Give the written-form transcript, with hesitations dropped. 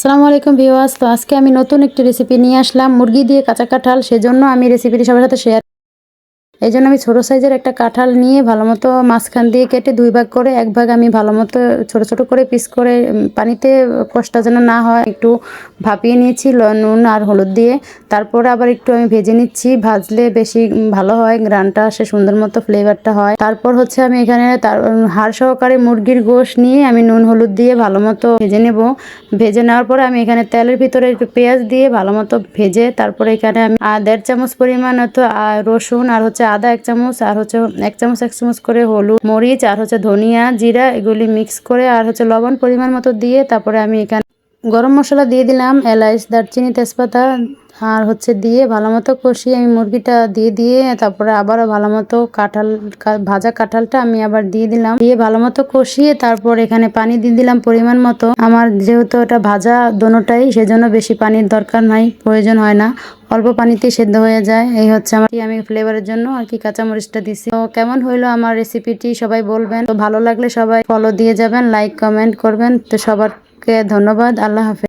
আসসালামু আলাইকুম ভিউয়ার্স। তো আজকে আমি নতুন একটি রেসিপি নিয়ে আসলাম মুরগি দিয়ে কাঁচা কাঁঠাল। সেজন্য আমি রেসিপিটি সবার সাথে শেয়ার। এইজন্য আমি ছোট সাইজের একটা কাঁঠাল নিয়ে ভালোমতো মাঝখান দিয়ে কেটে 2 ভাগ করে 1 ভাগ আমি ভালোমতো ছোট ছোট করে পিস করে পানিতে কষটা যেন না হয় একটু ভাপিয়ে নিয়েছি নুন আর হলুদ দিয়ে। তারপরে আবার একটু আমি ভেজে নিচ্ছি, ভাজলে বেশি ভালো হয়, গ্রানটা আসে, সুন্দর মতো ফ্লেভারটা হয়। তারপর হচ্ছে আমি এখানে হাড় সহকারে মুরগির গোশ নিয়ে আমি নুন হলুদ দিয়ে ভালোমতো ভেজে নেব। ভেজে নেওয়ার পরে আমি এখানে তেলের ভিতরে একটু পেঁয়াজ দিয়ে ভালোমতো ভেজে তারপরে এখানে আমি 1.5 চামচ পরিমাণ হচ্ছে রসুন আর হচ্ছে আদা 1 চামচ আর হচ্ছে 1 চামচ করে হলুদ, মরিচ আর হচ্ছে ধনিয়া জিরা এগুলি মিক্স করে আর হচ্ছে লবণ পরিমাণ মতো দিয়ে তারপরে আমি এখানে গরম মশলা দিয়ে দিলাম, এলাচ দারচিনি তেজপাতা আর হচ্ছে দিয়ে ভালোমতো কষিয়ে আমি মুরগিটা দিয়ে তারপরে আবারও ভালোমতো ভাজা কাঁঠালটা আমি আবার দিয়ে দিলাম, দিয়ে ভালোমতো কষিয়ে তারপর এখানে পানি দিয়ে দিলাম পরিমাণ মতো। আমার যেহেতু এটা ভাজা দোনোটাই, সেজন্য বেশি পানির দরকার নাই, প্রয়োজন হয় না, অল্প পানিতেই সেদ্ধ হয়ে যায়। এই হচ্ছে আমি ফ্লেভারের জন্য আর কি কাঁচামরিচটা দিছি। তো কেমন হইলো আমার রেসিপিটি সবাই বলবেন। তো ভালো লাগলে সবাই ফলো দিয়ে যাবেন, লাইক কমেন্ট করবেন। তো সবারকে ধন্যবাদ। আল্লাহ হাফেজ।